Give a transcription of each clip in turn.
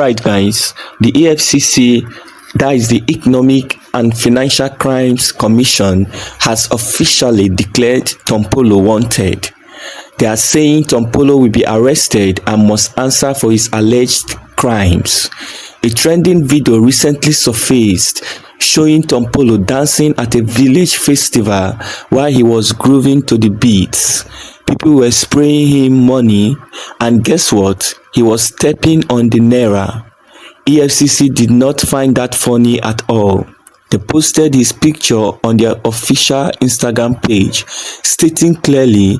Alright guys, the EFCC, that is the Economic and Financial Crimes Commission, has officially declared Tompolo wanted. They are saying Tompolo will be arrested and must answer for his alleged crimes. A trending video recently surfaced showing Tompolo dancing at a village festival while he was grooving to the beats. People were spraying him money, and guess what? He was stepping on the naira. EFCC did not find that funny at all. They posted his picture on their official Instagram page, stating clearly,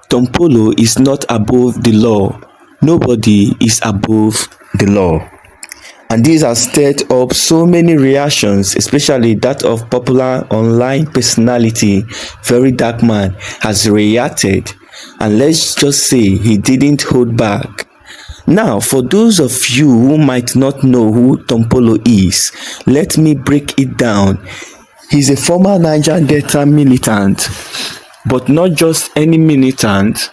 Tompolo is not above the law. Nobody is above the law. And this has stirred up so many reactions, especially that of popular online personality VeryDarkMan has reacted, and let's just say he didn't hold back. Now, for those of you who might not know who Tompolo is, let me break it down. He's a former NigerDelta militant, but not just any militant.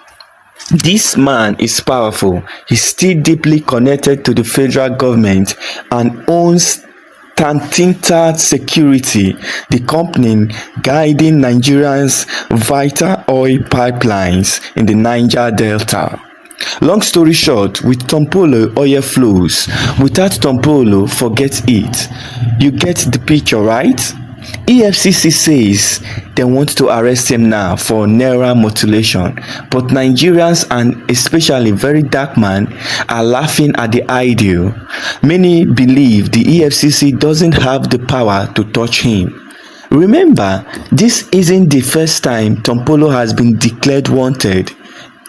This man is powerful. He's still deeply connected to the federal government and owns Tantinta Security, the company guiding Nigeria's vital oil pipelines in the NigerDelta. Long story short, with Tompolo, oil flows. Without Tompolo, forget it. You get the picture, right? EFCC says they want to arrest him now for naira mutilation, but Nigerians and especially VeryDarkMan are laughing at the idea. Many believe the EFCC doesn't have the power to touch him. Remember, this isn't the first time Tompolo has been declared wanted.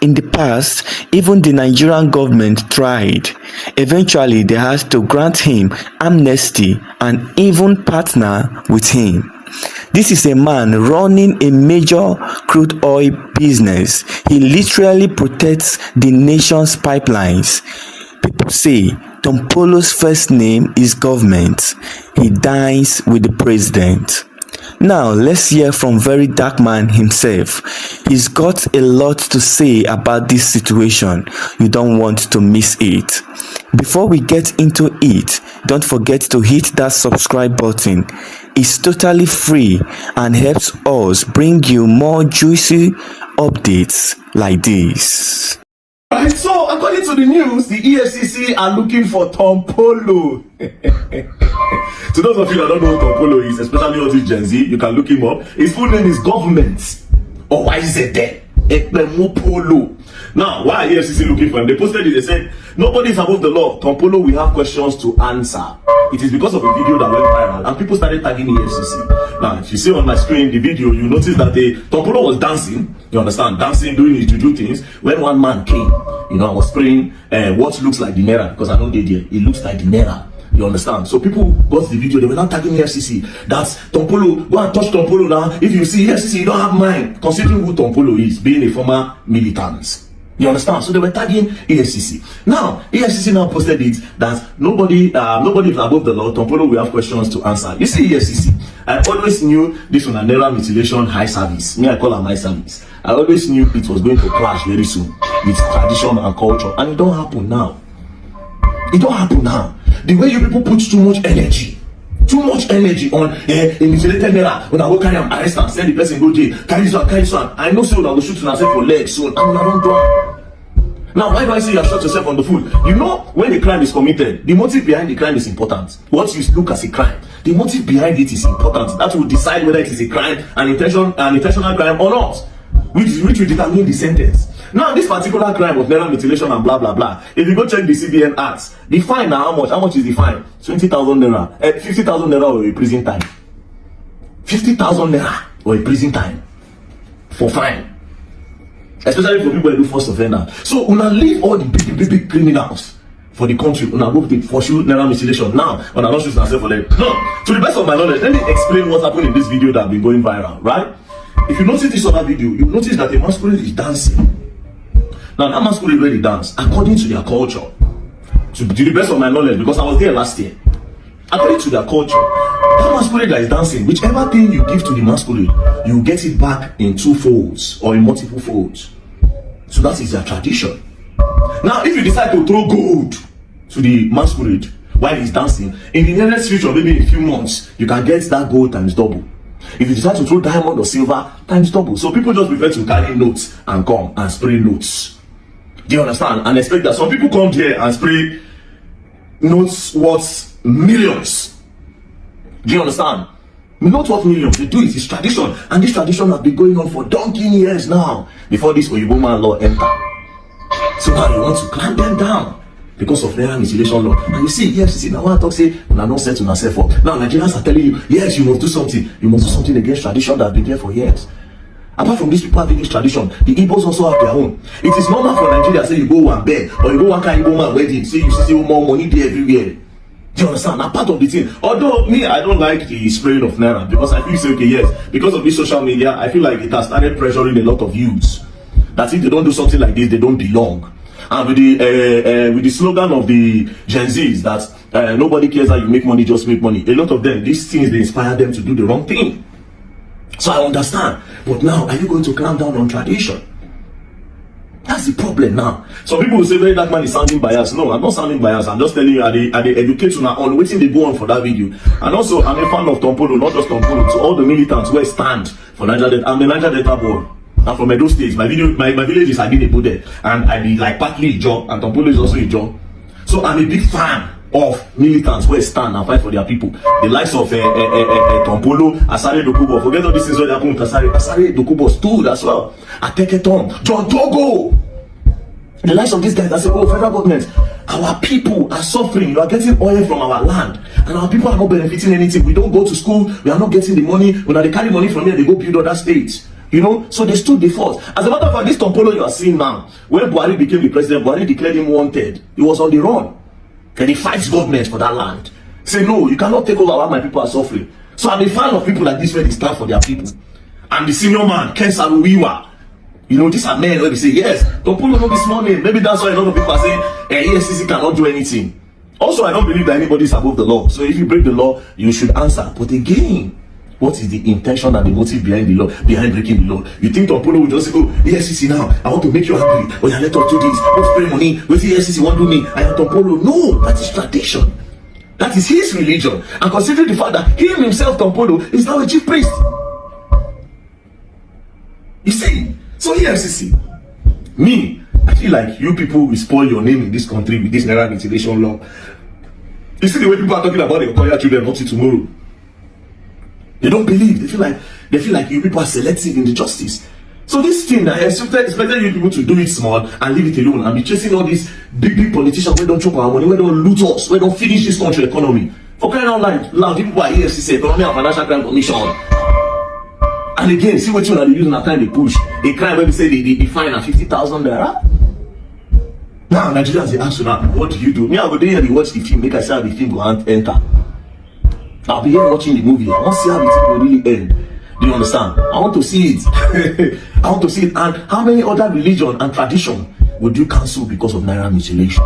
In the past, even the Nigerian government tried. Eventually, they had to grant him amnesty and even partner with him. This is a man running a major crude oil business. He literally protects the nation's pipelines. People say Tompolo's first name is government. He dines with the president. Now, let's hear from VeryDarkMan himself. He's got a lot to say about this situation. You don't want to miss it. Before we get into it, don't forget to hit that subscribe button. It's totally free and helps us bring you more juicy updates like this. Right, so according to the news, the EFCC are looking for Tompolo. To those of you that don't know who Tompolo is, especially all these Gen Z, you can look him up. His full name is Government, or why is it there? Polo. Now, why are EFCC looking for him? They posted it, they said, nobody is above the law. Tompolo, we have questions to answer. It is because of a video that went viral, and people started tagging EFCC. Now, if you see on my screen the video, you notice that Tompolo was dancing, you understand, dancing, doing his juju things, when one man came, you know, I was spraying what looks like the naira, because I know they did. It looks like the naira. You understand? So people got the video, they were not tagging EFCC. That's Tompolo, go and touch Tompolo now. If you see EFCC, you don't have mind, considering who Tompolo is, being a former militant. You understand? So they were tagging EFCC. Now, EFCC now posted it that nobody is above the law. Tompolo, we have questions to answer. You see, EFCC, I always knew this was a naira mutilation high service. Me, I call her my service. I always knew it was going to clash very soon with tradition and culture, and it don't happen now. It don't happen now. The way you people put too much energy on a mutilated naira, when I go carry an arrest and send the person go jail, carry this one. I know so that I will shoot myself for legs soon, and I don't do it. Now, why do I say you have shot yourself on the foot? You know, when a crime is committed, the motive behind the crime is important. What you look as a crime, the motive behind it is important. That will decide whether it is a crime, an intentional crime or not, which will determine the sentence. Now, this particular crime of naira mutilation and blah blah blah, if you go check the CBN Acts, the fine now, how much is the fine? 20,000 naira, 50,000 naira or a prison time. 50,000 naira or a prison time for fine. Especially for people who do first offender. So una leave all the big criminals for the country. Una go for sure naira mutilation. Now, una not shoot myself for them. No, to the best of my knowledge, let me explain what happened in this video that have been going viral, right? If you notice this other video, you notice that a masquerade is dancing. Now, that masquerade really dance according to their culture. To the best of my knowledge, because I was there last year. According to their culture, that masquerade that is dancing, whichever thing you give to the masquerade, you get it back in 2 folds or in multiple folds. So that is their tradition. Now, if you decide to throw gold, to the masquerade while he's dancing, in the nearest future, maybe in a few months, you can get that gold times double. If you decide to throw diamond or silver, times double. So people just prefer to carry notes and come and spray notes. Do you understand? And expect that some people come here and spray notes worth millions. Do you understand? Not worth millions. They do it. It's tradition. And this tradition has been going on for donkey years now, before this Oyibo man law enter. So now you want to clamp them down because of naira mutilation law. And you see, EFCC now want to talk, say, una don't set una self up. Now Nigerians are telling you, yes, you must do something. You must do something against tradition that has been there for years. Apart from these people having this tradition, the Igbos also have their own. It is normal for Nigeria, say you go one bed, or you go one kind Igbo man wedding, say you see more money there everywhere. Do you understand? Now part of the thing. Although me, I don't like the spraying of naira, because I feel say, okay, yes, because of this social media, I feel like it has started pressuring a lot of youths that if they don't do something like this, they don't belong. And with the slogan of the Gen Zs that nobody cares how you make money, just make money. A lot of them, these things, they inspire them to do the wrong thing. So I understand. But now, are you going to clamp down on tradition? That's the problem now. Some people will say VeryDarkMan is sounding biased. No, I'm not sounding biased. I'm just telling you, I educate you on waiting they go on for that video. And also, I'm a fan of Tompolo, not just Tompolo, to all the militants who stand for NigerDelta. I'm a NigerDelta boy. I'm from Edo State. My village is Adinebo there. And I be like partly a job, and Tompolo is also a job. So I'm a big fan of militants who stand and fight for their people. The likes of Tompolo, Asare Dokubo. Forget all these things that happen with Asare Dokubo stood as well. Ateketon, John Togo. The likes of these guys that say, oh, federal government, our people are suffering. You are getting oil from our land, and our people are not benefiting anything. We don't go to school. We are not getting the money. When they carry money from here, they go build other states. You know, so they stood the force. As a matter of fact, this Tompolo you are seeing now, when Buhari became the president, Buhari declared him wanted. He was on the run. And he fights government for that land. Say, no, you cannot take over while my people are suffering. So I'm a fan of people like this where they stand for their people. I'm the senior man, Ken Saruwiwa. You know, these are men where they say, yes, Tompolo not be small name. Maybe that's why a lot of people are saying, EFCC cannot do anything. Also, I don't believe that anybody is above the law. So if you break the law, you should answer. But again, what is the intention and the motive behind the law, behind breaking the law? You think Tompolo will just say, oh, EFCC now, I want to make you angry. Oh, yeah, let us do this. Don't spray money. What the EFCC want to do me? I am Tompolo. No, that is tradition. That is his religion. And considering the fact that he himself, Tompolo, is now a chief priest. You see? So EFCC, me, I feel like you people will spoil your name in this country with this naira mutilation law. You see the way people are talking about the Okoya children not till tomorrow. They don't believe. They feel like you people are selective in the justice. So this thing, I expected you people to do it small and leave it alone and be chasing all these big politicians who don't chop our money, who don't loot us, who don't finish this country economy. For crying out loud, people are EFCC, Economic and Financial Crime Commission. And again, see what you are using at time they push. A crime where they say they fine at 50,000 naira. Now Nigerians they ask you now, what do you do? Me, I go there and watch the film, make I see how the film go enter. I'll be here watching the movie. I want to see how the thing will really end. Do you understand? I want to see it. I want to see it. And how many other religion and tradition would you cancel because of naira mutilation?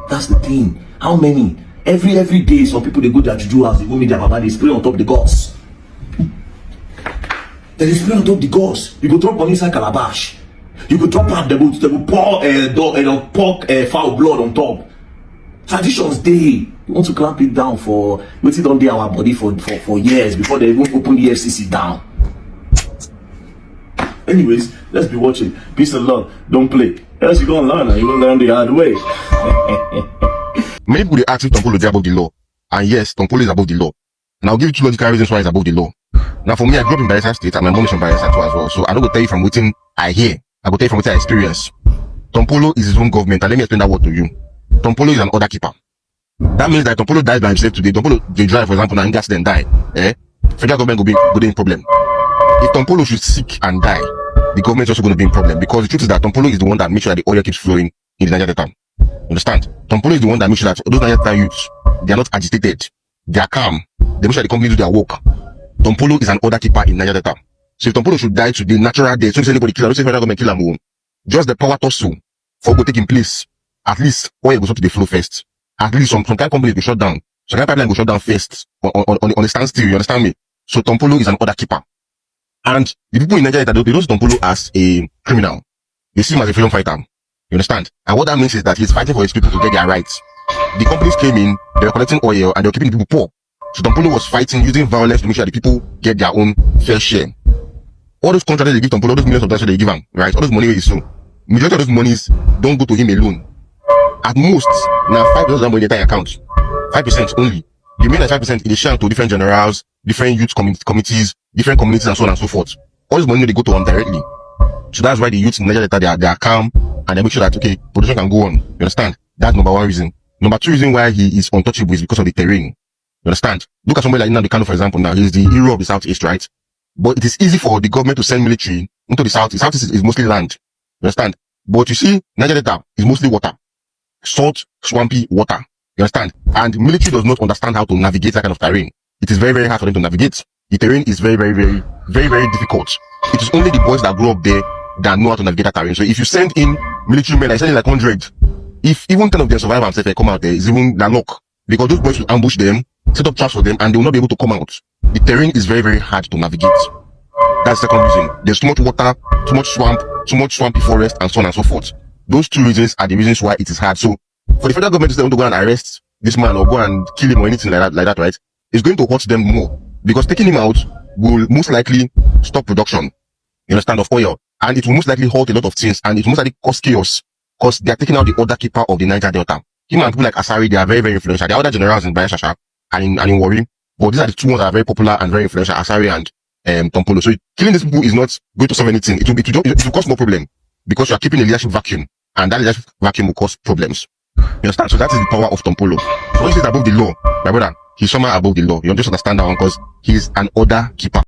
That's the thing. How many? Every day, some people they go to their juju house, they go meet their baba, they spray on top the gods. They spray on top the gods. You go drop on inside calabash. You go drop on, they will pour foul blood on top. Traditions day. You want to clamp it down for waiting on our body for years before they even open the EFCC down. Anyways, let's be watching. Peace and love. Don't play. Else you're gonna learn and you're gonna learn the hard way. Many people they ask if Tompolo is above the law. And yes, Tompolo is above the law. And I'll give you two logical reasons why it's above the law. Now for me, I grew up in Bayelsa State and my mom is from Bayelsa too as well. So I don't go tell you from waiting I hear. I go tell you from what I experience. Tompolo is his own government, and let me explain that word to you. Tompolo is an order keeper. That means that Tompolo dies by himself today. Tompolo, they drive, for example, and gas then die. Federal government will be in problem. If Tompolo should sick and die, the government is also going to be in problem. Because the truth is that Tompolo is the one that makes sure that the oil keeps flowing in the NigerDelta. Understand? Tompolo is the one that makes sure that those NigerDelta youths, they are not agitated. They are calm. They make sure the company do their work. Tompolo is an order keeper in NigerDelta. So if Tompolo should die today, natural death, don't say anybody kill him, don't say federal government kill him. Just the power tussle for go taking place. At least oil goes up to the flow first. At least some kind of companies will shut down. Some kind of pipeline will shut down first on a standstill. You understand me? So Tompolo is an order keeper. And the people in Nigeria, they don't see Tompolo as a criminal. They see him as a freedom fighter. You understand? And what that means is that he's fighting for his people to get their rights. the companies came in, they were collecting oil, and they were keeping the people poor. So Tompolo was fighting, using violence to make sure that the people get their own fair share. All those contracts they give Tompolo, all those millions of dollars they give him, right? All those money is so. Majority of those monies don't go to him alone. At most, now 5% of that money in the entire account. 5% only. The remaining 5% is shared to different generals, different youth committees, different communities, and so on and so forth. All this money they go to him directly. So that's why the youth in NigerDelta they are calm and they make sure that okay, production can go on. You understand? That's number one reason. Number two reason why he is untouchable is because of the terrain. You understand? Look at somebody like Nnamdi Kanu, for example. Now he's the hero of the southeast, right? But it is easy for the government to send military into the south. The southeast is mostly land. You understand? But you see, NigerDelta is mostly water, salt, swampy water. You understand? And military does not understand how to navigate that kind of terrain. It is very, very hard for them to navigate. The terrain is very, very, very, very, very difficult. It is only the boys that grow up there that know how to navigate that terrain. So if you send in military men, I send in like 100. If even 10 of them survive and say they come out there, it's even their luck. Because those boys will ambush them, set up traps for them, and they will not be able to come out. The terrain is very, very hard to navigate. That's the second reason. There's too much water, too much swamp, too much swampy forest, and so on and so forth. Those two reasons are the reasons why it is hard. So for the federal government to say, want to go and arrest this man or go and kill him or anything like that, right? It's going to hurt them more. Because taking him out will most likely stop production, you understand, of oil. And it will most likely halt a lot of things, and it will most likely cause chaos. Because they are taking out the other keeper of the NigerDelta. Him and people like Asari, they are very, very influential. There are other generals in Bayashasha and in Warri. But these are the two ones that are very popular and very influential, Asari and Tompolo. So killing these people is not going to solve anything. It will cause more problem. Because you are keeping a leadership vacuum. And that leadership vacuum will cause problems. You understand? So that is the power of Tompolo. So when he says above the law, my brother, he's somehow above the law. You just understand that one because he's an order keeper.